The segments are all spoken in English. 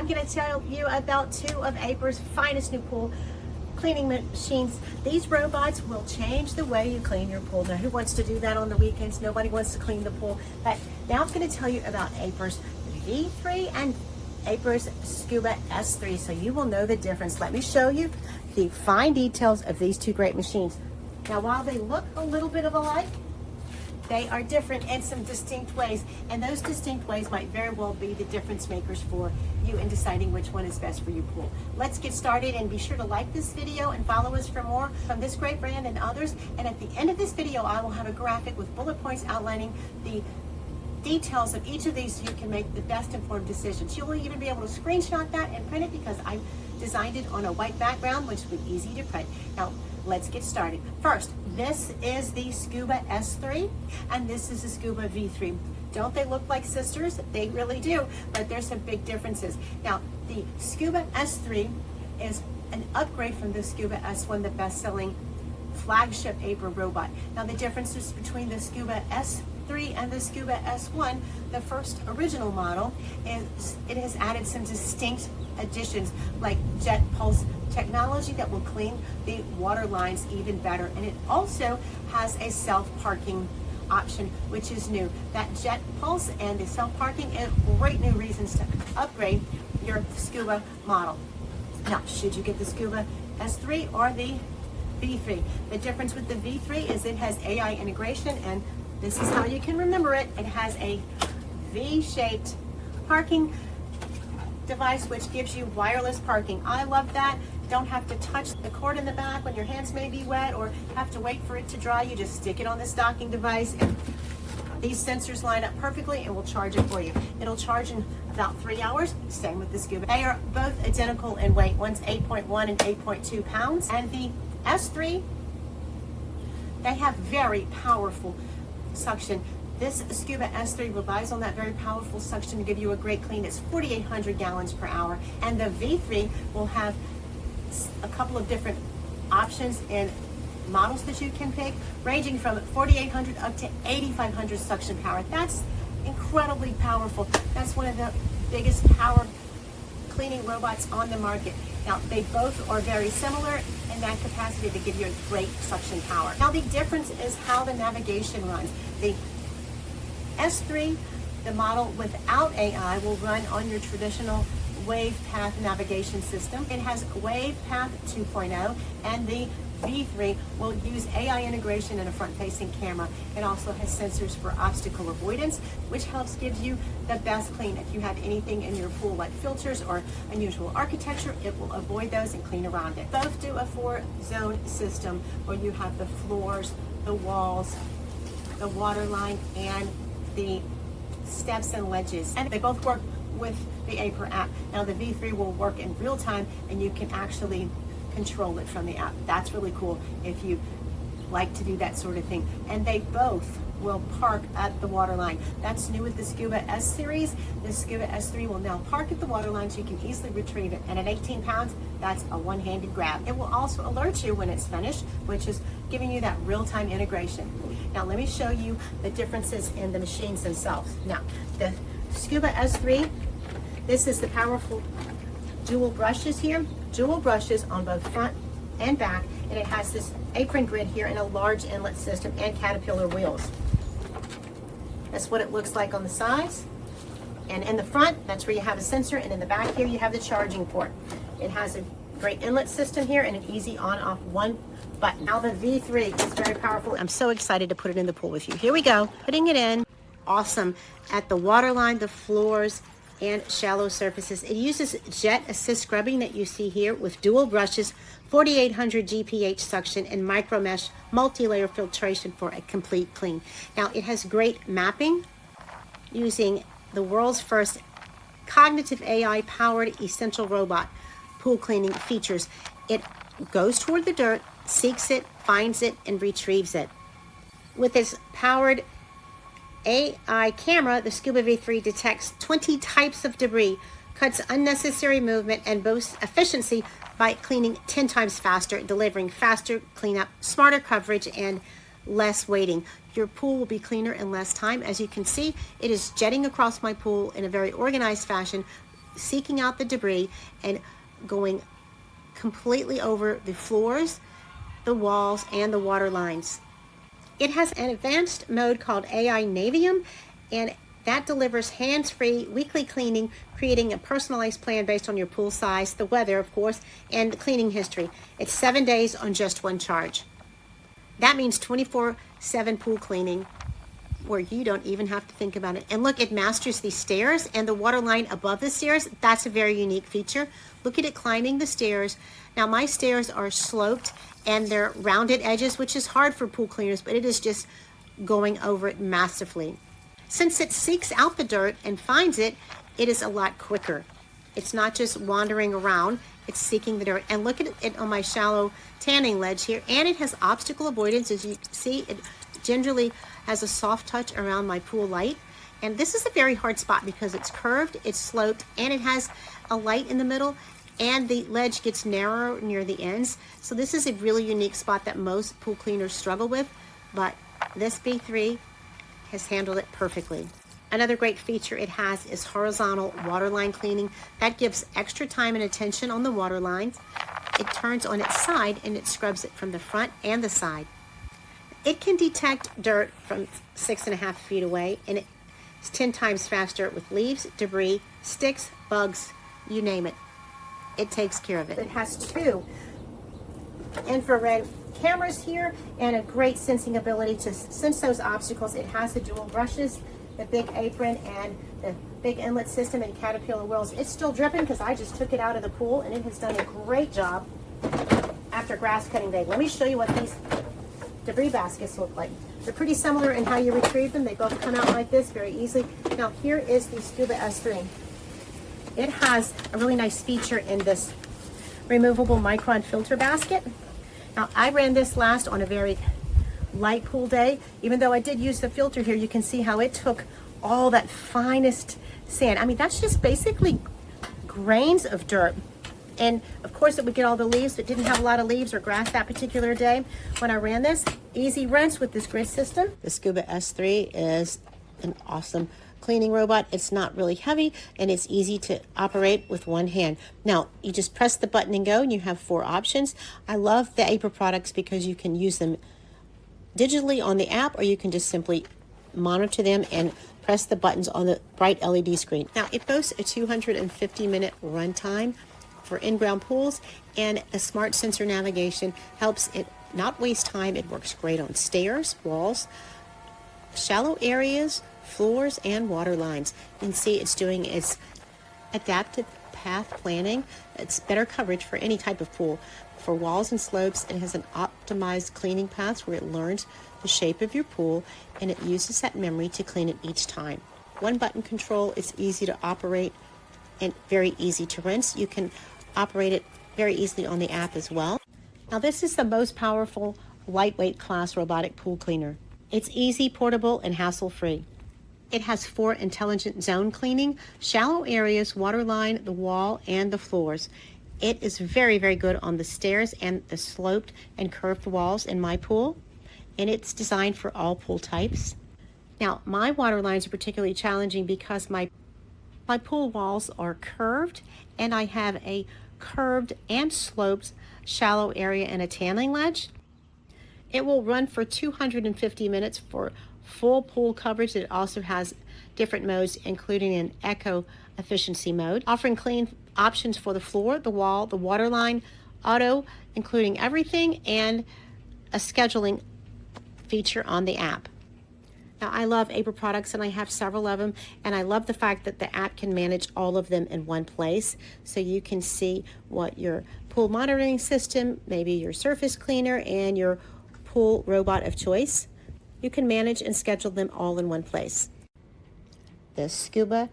I'm going to tell you about two of Aiper's finest new pool cleaning machines. These robots will change the way you clean your pool. Now, who wants to do that on the weekends? Nobody wants to clean the pool. But now I'm going to tell you about Aiper's V3 and Aiper's Scuba S3, so you will know the difference. Let me show you the fine details of these two great machines. Now, while they look a little bit of alike, they are different in some distinct ways, and those distinct ways might very well be the difference makers for you in deciding which one is best for your pool. Let's get started, and be sure to like this video and follow us for more from this great brand and others. And at the end of this video, I will have a graphic with bullet points outlining the details of each of these so you can make the best informed decisions. You'll even be able to screenshot that and print it because I designed it on a white background, which will be easy to print. Now, let's get started. First, this is the Scuba S3 and this is the Scuba V3. Don't they look like sisters? They really do, but there's some big differences. Now, the Scuba S3 is an upgrade from the Scuba S1, the best-selling flagship Aiper robot. Now, the differences between the Scuba S3 and the Scuba S1, the first original model, is it has added some distinct additions like jet pulse technology that will clean the water lines even better, and it also has a self-parking option, which is new. That jet pulse and the self-parking is great new reasons to upgrade your Scuba model. Now, should you get the Scuba S3 or the V3? The difference with the V3 is it has AI integration, and this is how you can remember it. It has a V-shaped parking device which gives you wireless parking. I love that. Don't have to touch the cord in the back when your hands may be wet or have to wait for it to dry. You just stick it on this docking device and these sensors line up perfectly and will charge it for you. It'll charge in about 3 hours. Same with the Scuba. They are both identical in weight. One's 8.1 and 8.2 pounds. And the S3, they have very powerful suction. This Scuba S3 relies on that very powerful suction to give you a great clean. It's 4,800 gallons per hour. And the V3 will have a couple of different options in models that you can pick, ranging from 4,800 up to 8,500 suction power. That's incredibly powerful. That's one of the biggest power cleaning robots on the market. Now, they both are very similar in that capacity to give you a great suction power. Now, the difference is how the navigation runs. The S3, the model without AI, will run on your traditional WavePath navigation system. It has WavePath 2.0, and the V3 will use AI integration and a front-facing camera. It also has sensors for obstacle avoidance, which helps give you the best clean. If you have anything in your pool like filters or unusual architecture, it will avoid those and clean around it. Both do a 4-zone system where you have the floors, the walls, the water line, and the steps and ledges. And they both work with the Aiper app. Now, the V3 will work in real time and you can actually control it from the app. That's really cool if you like to do that sort of thing. And they both will park at the water line. That's new with the Scuba S series. The Scuba S3 will now park at the water line so you can easily retrieve it. And at 18 pounds, that's a one-handed grab. It will also alert you when it's finished, which is giving you that real-time integration. Now, let me show you the differences in the machines themselves. Now, the Scuba S3, this is the powerful dual brushes here. Dual brushes on both front and back, and it has this apron grid here and a large inlet system and Caterpillar wheels. That's what it looks like on the sides. And in the front, that's where you have a sensor, and in the back here, you have the charging port. It has a great inlet system here and an easy on-off one button. Now, the V3 is very powerful. I'm so excited to put it in the pool with you. Here we go, putting it in. Awesome. At the water line, the floors, and shallow surfaces. It uses jet assist scrubbing that you see here with dual brushes, 4,800 GPH suction, and micro mesh multi-layer filtration for a complete clean. Now, it has great mapping using the world's first cognitive AI powered essential robot pool cleaning features. It goes toward the dirt, seeks it, finds it, and retrieves it. With its powered AI camera, the Scuba V3 detects 20 types of debris, cuts unnecessary movement, and boasts efficiency by cleaning 10 times faster, delivering faster cleanup, smarter coverage, and less waiting. Your pool will be cleaner in less time. As you can see, it is jetting across my pool in a very organized fashion, seeking out the debris and going completely over the floors, the walls, and the water lines. It has an advanced mode called AI Navium, and that delivers hands-free weekly cleaning, creating a personalized plan based on your pool size, the weather, of course, and the cleaning history. It's 7 days on just one charge. That means 24/7 pool cleaning where you don't even have to think about it. And look, it masters the stairs and the water line above the stairs. That's a very unique feature. Look at it climbing the stairs. Now, my stairs are sloped and they're rounded edges, which is hard for pool cleaners, but it is just going over it massively. Since it seeks out the dirt and finds it, it is a lot quicker. It's not just wandering around, it's seeking the dirt. And look at it on my shallow tanning ledge here. And it has obstacle avoidance. As you see, it gingerly has a soft touch around my pool light. And this is a very hard spot because it's curved, it's sloped, and it has a light in the middle, and the ledge gets narrower near the ends. So this is a really unique spot that most pool cleaners struggle with, but this B3 has handled it perfectly. Another great feature it has is horizontal waterline cleaning. That gives extra time and attention on the water lines. It turns on its side and it scrubs it from the front and the side. It can detect dirt from 6.5 feet away, and it's 10 times faster with leaves, debris, sticks, bugs, you name it. It takes care of it. It has 2 infrared cameras here and a great sensing ability to sense those obstacles. It has the dual brushes, the big apron, and the big inlet system and Caterpillar wheels. It's still dripping because I just took it out of the pool, and it has done a great job after grass cutting day. Let me show you what these debris baskets look like. They're pretty similar in how you retrieve them. They both come out like this very easily. Now here is the Scuba S3. It has a really nice feature in this removable micron filter basket. Now I ran this last on a very light pool day. Even though I did use the filter here, you can see how it took all that finest sand. I mean, that's just basically grains of dirt. And of course it would get all the leaves. It didn't have a lot of leaves or grass that particular day. When I ran this, easy rinse with this grid system. The Scuba S3 is an awesome cleaning robot. It's not really heavy and it's easy to operate with one hand. Now, you just press the button and go, and you have 4 options. I love the Aiper products because you can use them digitally on the app, or you can just simply monitor them and press the buttons on the bright LED screen. Now, it boasts a 250-minute run time for in-ground pools, and a smart sensor navigation helps it not waste time. It works great on stairs, walls, shallow areas, floors, and water lines. You can see it's doing its adaptive path planning. It's better coverage for any type of pool. For walls and slopes, it has an optimized cleaning path where it learns the shape of your pool, and it uses that memory to clean it each time. One button control, it's easy to operate and very easy to rinse. You can operate it very easily on the app as well. Now, this is the most powerful lightweight class robotic pool cleaner. It's easy, portable, and hassle-free. It has 4 intelligent zone cleaning, shallow areas, water line, the wall, and the floors. It is very, very good on the stairs and the sloped and curved walls in my pool, and it's designed for all pool types. Now, my water lines are particularly challenging because my pool walls are curved, and I have a curved and sloped shallow area and a tanning ledge. It will run for 250 minutes for full pool coverage. It also has different modes, including an eco efficiency mode, offering clean options for the floor, the wall, the water line, auto, including everything, and a scheduling feature on the app. Now, I love Aiper products, and I have several of them, and I love the fact that the app can manage all of them in one place, so you can see what your pool monitoring system, maybe your surface cleaner, and your pool robot of choice. You can manage and schedule them all in one place. The Scuba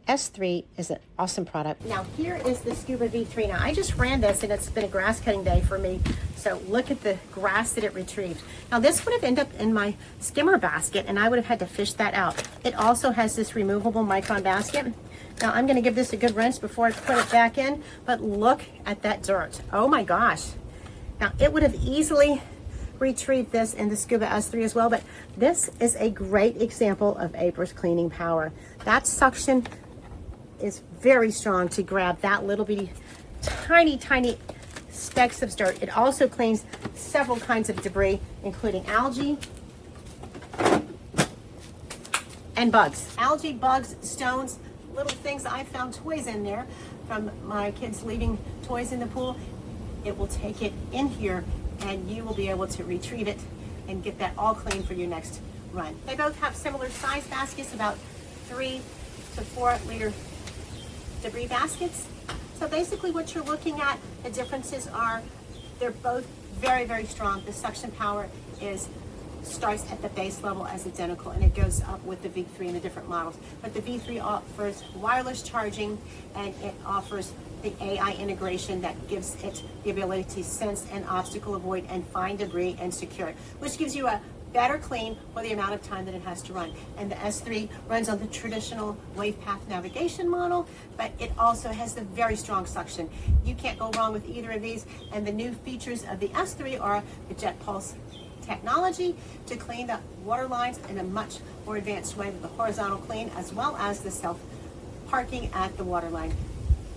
S3 is an awesome product. Now, here is the Scuba V3. Now, I just ran this, and it's been a grass cutting day for me. So look at the grass that it retrieved. Now, this would have ended up in my skimmer basket, and I would have had to fish that out. It also has this removable micron basket. Now, I'm going to give this a good rinse before I put it back in, but look at that dirt. Oh my gosh. Now, it would have easily retrieved this in the Scuba S3 as well, but this is a great example of Aiper's cleaning power. That suction is very strong to grab that little bitty, tiny specks of dirt. It also cleans several kinds of debris, including algae and bugs. Algae, bugs, stones, little things. I found toys in there from my kids leaving toys in the pool. It will take it in here and you will be able to retrieve it and get that all clean for your next run. They both have similar size baskets, about 3 to 4 liter debris baskets. So basically what you're looking at, the differences are they're both very strong. The suction power starts at the base level as identical, and it goes up with the V3 in the different models. But the V3 offers wireless charging, and it offers the AI integration that gives it the ability to sense and obstacle avoid and find debris and secure it, which gives you a better clean for the amount of time that it has to run. And the S3 runs on the traditional wave path navigation model, but it also has the very strong suction. You can't go wrong with either of these. And the new features of the S3 are the Jet Pulse technology to clean the water lines in a much more advanced way with the horizontal clean, as well as the self parking at the water line.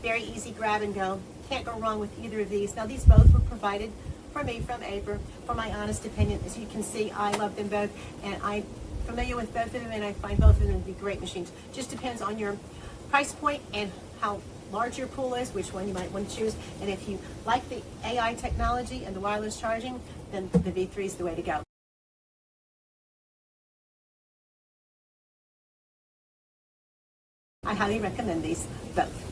Very easy grab and go. Can't go wrong with either of these. Now these both were provided for me from Aiper. For my honest opinion, as you can see, I love them both, and I'm familiar with both of them, and I find both of them to be great machines. Just depends on your price point and how large your pool is, which one you might want to choose. And if you like the AI technology and the wireless charging, then the V3 is the way to go. I highly recommend these both.